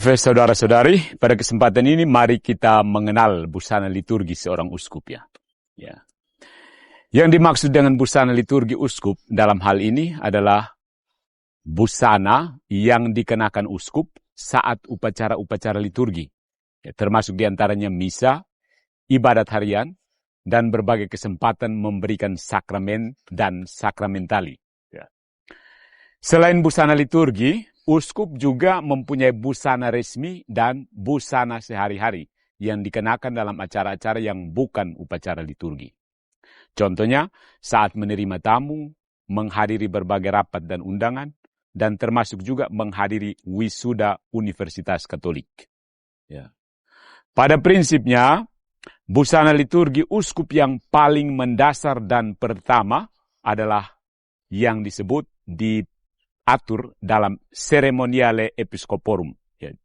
Saudara-saudari, pada kesempatan ini mari kita mengenal busana liturgi seorang uskup ya. Yang dimaksud dengan busana liturgi uskup dalam hal ini adalah busana yang dikenakan uskup saat upacara-upacara liturgi. Termasuk diantaranya misa, ibadat harian, dan berbagai kesempatan memberikan sakramen dan sakramentali. Selain busana liturgi, uskup juga mempunyai busana resmi dan busana sehari-hari yang dikenakan dalam acara-acara yang bukan upacara liturgi. Contohnya, saat menerima tamu, menghadiri berbagai rapat dan undangan, dan termasuk juga menghadiri wisuda Universitas Katolik. Pada prinsipnya, busana liturgi uskup yang paling mendasar dan pertama adalah yang disebut diatur dalam Ceremoniale Episcoporum,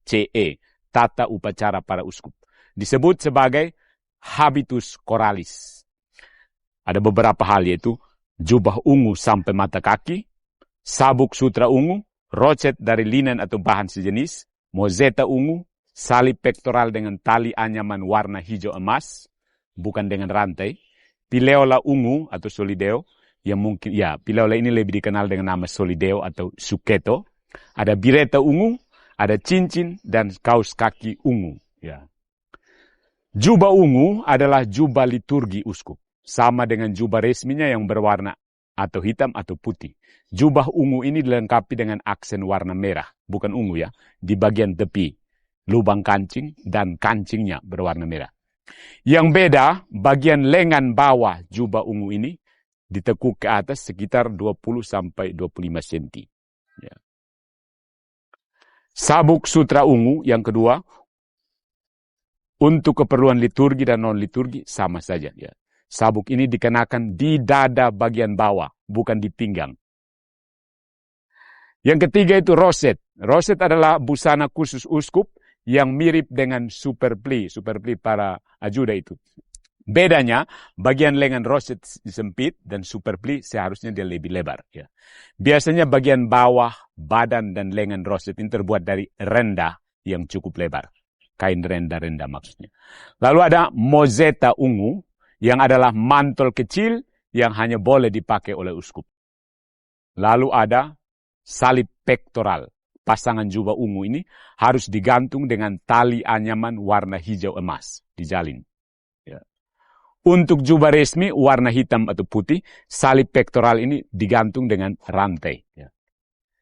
CE, tata upacara para uskup. Disebut sebagai habitus coralis. Ada beberapa hal yaitu jubah ungu sampai mata kaki, sabuk sutra ungu, rocet dari linen atau bahan sejenis, mozeta ungu, salib pektoral dengan tali anyaman warna hijau emas, bukan dengan rantai, pileola ungu atau solideo, yang mungkin, pileola ini lebih dikenal dengan nama solideo atau suketo, ada bireta ungu, ada cincin, dan kaos kaki ungu. Jubah ungu adalah jubah liturgi uskup, sama dengan jubah resminya yang berwarna atau hitam atau putih. Jubah ungu ini dilengkapi dengan aksen warna merah, bukan ungu ya, di bagian tepi, lubang kancing, dan kancingnya berwarna merah. Yang beda, bagian lengan bawah jubah ungu ini ditekuk ke atas sekitar 20-25 cm. Sabuk sutra ungu yang kedua, untuk keperluan liturgi dan non-liturgi sama saja. Sabuk ini dikenakan di dada bagian bawah, bukan di pinggang. Yang ketiga itu roset. Roset adalah busana khusus uskup yang mirip dengan superpli para ajuda itu. Bedanya, bagian lengan roset sempit dan superpli seharusnya dia lebih lebar. Biasanya bagian bawah, badan dan lengan roset ini terbuat dari renda yang cukup lebar. Kain renda-renda maksudnya. Lalu ada mozeta ungu, yang adalah mantel kecil yang hanya boleh dipakai oleh uskup. Lalu ada salib pektoral. Pasangan jubah ungu ini harus digantung dengan tali anyaman warna hijau emas, dijalin. Untuk jubah resmi warna hitam atau putih, salib pektoral ini digantung dengan rantai.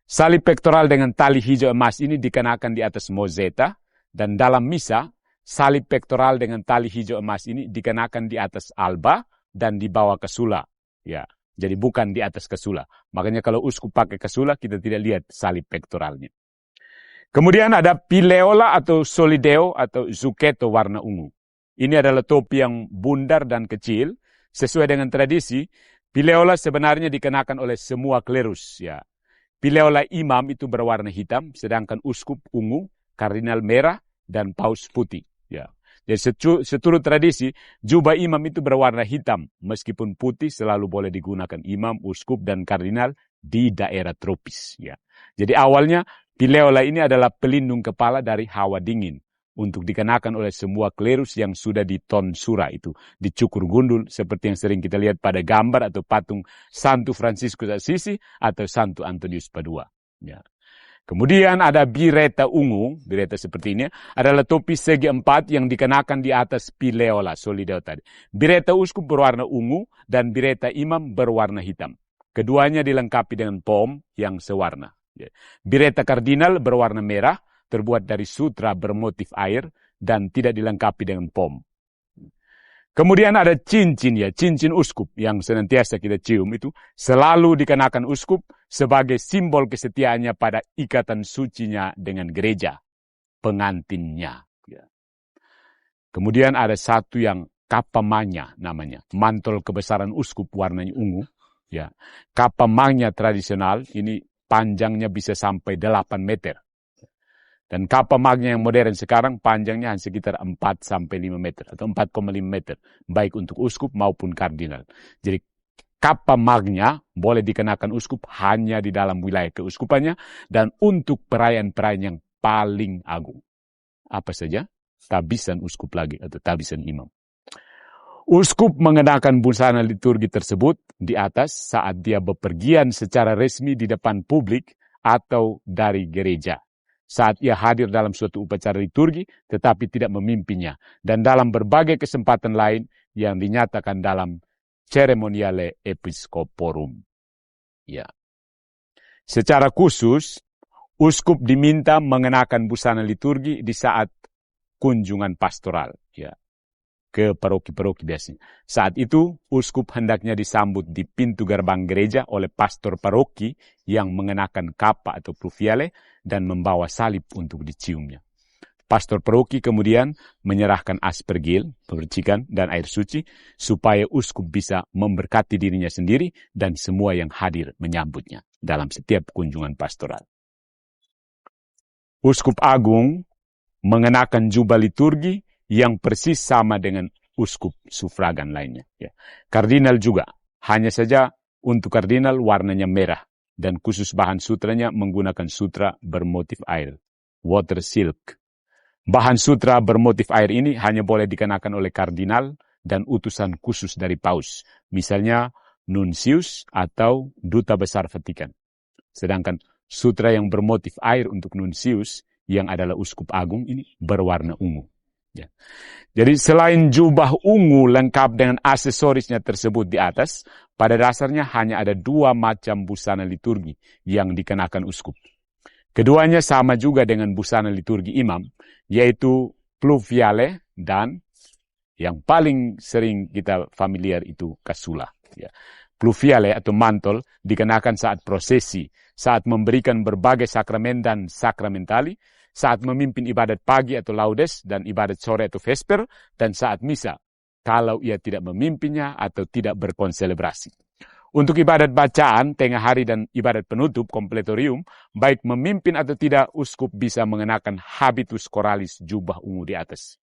Salib pektoral dengan tali hijau emas ini dikenakan di atas mozeta, dan dalam misa, salib pektoral dengan tali hijau emas ini dikenakan di atas alba dan dibawa kesula. Jadi bukan di atas kesula. Makanya kalau uskup pakai kesula, kita tidak lihat salib pektoralnya. Kemudian ada pileola atau solideo atau zuchetto warna ungu. Ini adalah topi yang bundar dan kecil. Sesuai dengan tradisi, pileola sebenarnya dikenakan oleh semua klerus. Pileola imam itu berwarna hitam, sedangkan uskup ungu, kardinal merah, dan paus putih. Jadi seturut tradisi, jubah imam itu berwarna hitam, meskipun putih selalu boleh digunakan imam, uskup, dan kardinal di daerah tropis. Jadi awalnya, pileola ini adalah pelindung kepala dari hawa dingin, untuk dikenakan oleh semua klerus yang sudah ditonsura itu, dicukur gundul, seperti yang sering kita lihat pada gambar atau patung Santo Fransiskus Assisi atau Santo Antonius Padua. Kemudian ada bireta ungu, bireta seperti ini, adalah topi segi empat yang dikenakan di atas pileola, solideo tadi. Bireta uskup berwarna ungu dan bireta imam berwarna hitam. Keduanya dilengkapi dengan pom yang sewarna. Bireta kardinal berwarna merah, terbuat dari sutra bermotif air dan tidak dilengkapi dengan pom. Kemudian ada cincin cincin uskup yang senantiasa kita cium itu selalu dikenakan uskup sebagai simbol kesetiaannya pada ikatan sucinya dengan gereja, pengantinnya. Kemudian ada satu yang kapa magna namanya, mantel kebesaran uskup warnanya ungu. Kapa magna tradisional ini panjangnya bisa sampai 8 meter. Dan kapa magna yang modern sekarang panjangnya hanya sekitar 4-5 meter atau 4,5 meter. Baik untuk uskup maupun kardinal. Jadi kapa magna boleh dikenakan uskup hanya di dalam wilayah keuskupannya dan untuk perayaan-perayaan yang paling agung. apa saja? Tabisan uskup lagi atau tabisan imam. Uskup mengenakan busana liturgi tersebut di atas saat dia bepergian secara resmi di depan publik atau dari gereja. Saat ia hadir dalam suatu upacara liturgi tetapi tidak memimpinnya. Dan dalam berbagai kesempatan lain yang dinyatakan dalam Ceremoniale Episcoporum. Ya. Secara khusus, uskup diminta mengenakan busana liturgi di saat kunjungan pastoral. Ya. Ke paroki-paroki biasanya. Saat itu, uskup hendaknya disambut di pintu gerbang gereja oleh pastor paroki yang mengenakan kapa atau pluviale dan membawa salib untuk diciumnya. Pastor paroki kemudian menyerahkan aspergil, percikan, dan air suci supaya uskup bisa memberkati dirinya sendiri dan semua yang hadir menyambutnya dalam setiap kunjungan pastoral. Uskup agung mengenakan jubah liturgi yang persis sama dengan uskup sufragan lainnya. Ya. Kardinal juga, hanya saja untuk kardinal warnanya merah dan khusus bahan sutranya menggunakan sutra bermotif air, water silk. Bahan sutra bermotif air ini hanya boleh dikenakan oleh kardinal dan utusan khusus dari paus, misalnya nuncius atau duta besar Vatikan. Sedangkan sutra yang bermotif air untuk nuncius yang adalah uskup agung ini berwarna ungu. Ya. Jadi selain jubah ungu lengkap dengan aksesorisnya tersebut di atas, pada dasarnya hanya ada 2 macam busana liturgi yang dikenakan uskup. Keduanya sama juga dengan busana liturgi imam, yaitu pluviale dan yang paling sering kita familiar itu casula. Ya. Pluviale atau mantel dikenakan saat prosesi, saat memberikan berbagai sakramen dan sakramentali, saat memimpin ibadat pagi atau laudes dan ibadat sore atau vesper, dan saat misa, kalau ia tidak memimpinnya atau tidak berkonselebrasi. Untuk ibadat bacaan, tengah hari dan ibadat penutup, kompletorium, baik memimpin atau tidak, uskup bisa mengenakan habitus choralis jubah ungu di atas.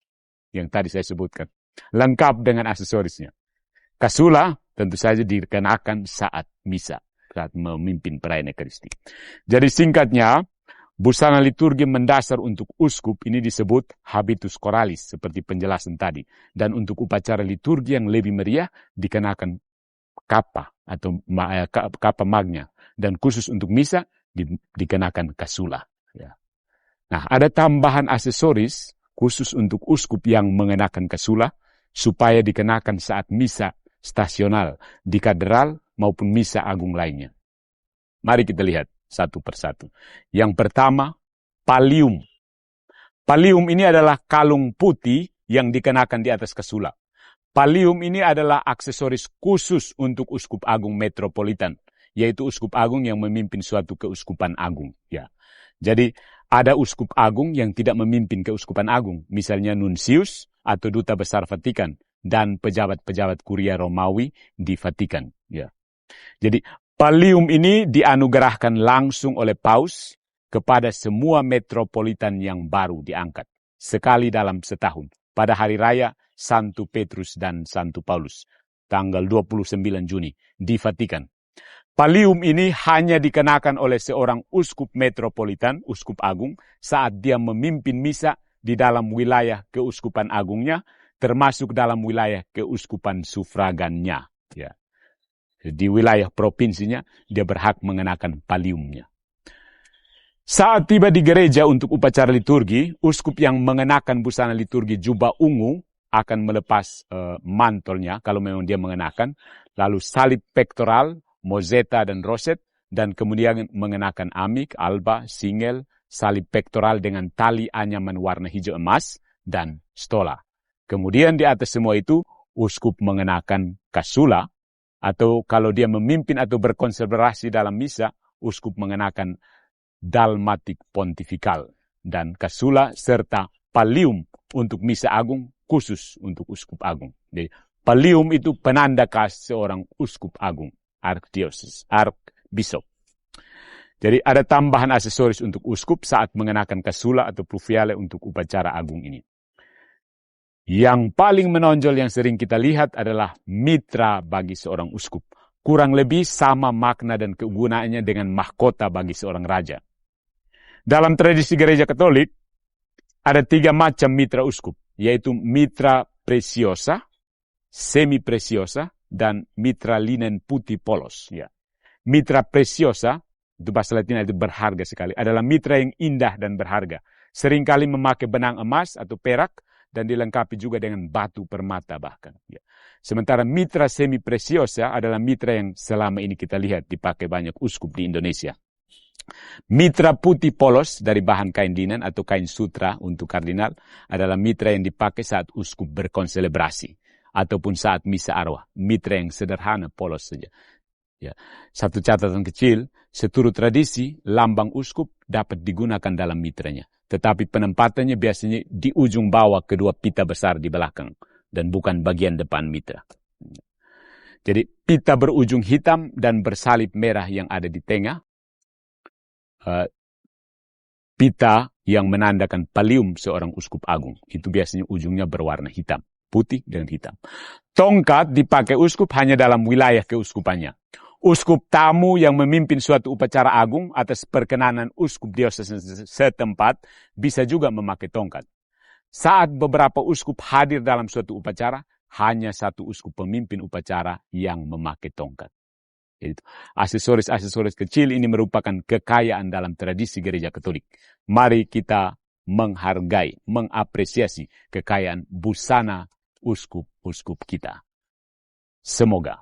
Yang tadi saya sebutkan. Lengkap dengan aksesorisnya. Casula tentu saja dikenakan saat misa, saat memimpin perayaan Ekaristi. Jadi singkatnya, busana liturgi mendasar untuk uskup ini disebut habitus choralis, seperti penjelasan tadi. Dan untuk upacara liturgi yang lebih meriah, dikenakan kapa atau kapa magna. Dan khusus untuk misa, dikenakan casula. Ya. Nah, ada tambahan aksesoris khusus untuk uskup yang mengenakan casula, supaya dikenakan saat misa stasional di katedral maupun misa agung lainnya. Mari kita lihat satu persatu. Yang pertama, pallium. Pallium ini adalah kalung putih yang dikenakan di atas casula. Pallium ini adalah aksesoris khusus untuk uskup agung metropolitan, yaitu uskup agung yang memimpin suatu keuskupan agung. Ya. Jadi ada uskup agung yang tidak memimpin keuskupan agung, misalnya nuncius atau duta besar Vatikan dan pejabat-pejabat kuria Romawi di Vatikan. Ya. Jadi pallium ini dianugerahkan langsung oleh paus kepada semua metropolitan yang baru diangkat sekali dalam setahun pada hari raya Santo Petrus dan Santo Paulus tanggal 29 Juni di Vatikan. Pallium ini hanya dikenakan oleh seorang uskup metropolitan, uskup agung, saat dia memimpin misa di dalam wilayah keuskupan agungnya, termasuk dalam wilayah keuskupan sufragannya. Ya. Di wilayah provinsinya, dia berhak mengenakan palliumnya. Saat tiba di gereja untuk upacara liturgi, uskup yang mengenakan busana liturgi jubah ungu akan melepas mantelnya, kalau memang dia mengenakan, lalu salib pektoral, mozeta dan roset, dan kemudian mengenakan amik, alba, singel, salib pektoral dengan tali anyaman warna hijau emas, dan stola. Kemudian di atas semua itu, uskup mengenakan casula, atau kalau dia memimpin atau berkonsekrasi dalam misa, uskup mengenakan dalmatik pontifikal, dan casula serta pallium untuk misa agung, khusus untuk uskup agung. Jadi, pallium itu penanda khas seorang uskup agung, archbishop. Jadi ada tambahan aksesoris untuk uskup saat mengenakan casula atau pluviale untuk upacara agung ini. Yang paling menonjol yang sering kita lihat adalah mitra bagi seorang uskup. Kurang lebih sama makna dan kegunaannya dengan mahkota bagi seorang raja. Dalam tradisi gereja Katolik, Ada 3 macam mitra uskup, yaitu mitra preciosa, semi preciosa, dan mitra linen putih polos. Ya. Mitra preciosa, itu bahasa Latin itu berharga sekali, adalah mitra yang indah dan berharga. Seringkali memakai benang emas atau perak dan dilengkapi juga dengan batu permata bahkan. Ya. Sementara mitra semi preciosa adalah mitra yang selama ini kita lihat dipakai banyak uskup di Indonesia. Mitra putih polos dari bahan kain linen atau kain sutra untuk kardinal adalah mitra yang dipakai saat uskup berkonselebrasi ataupun saat misa arwah. Mitra yang sederhana, polos saja. Ya. Satu catatan kecil, seturut tradisi, lambang uskup dapat digunakan dalam mitranya. Tetapi penempatannya biasanya di ujung bawah kedua pita besar di belakang dan bukan bagian depan mitra. Jadi pita berujung hitam dan bersalib merah yang ada di tengah. Pita yang menandakan pallium seorang uskup agung. Itu biasanya ujungnya berwarna hitam, putih dan hitam. Tongkat dipakai uskup hanya dalam wilayah keuskupannya. Uskup tamu yang memimpin suatu upacara agung atas perkenanan uskup diocese setempat bisa juga memakai tongkat. Saat beberapa uskup hadir dalam suatu upacara, hanya satu uskup pemimpin upacara yang memakai tongkat. Aksesoris-aksesoris kecil ini merupakan kekayaan dalam tradisi gereja Katolik. Mari kita menghargai, mengapresiasi kekayaan busana uskup-uskup kita. Semoga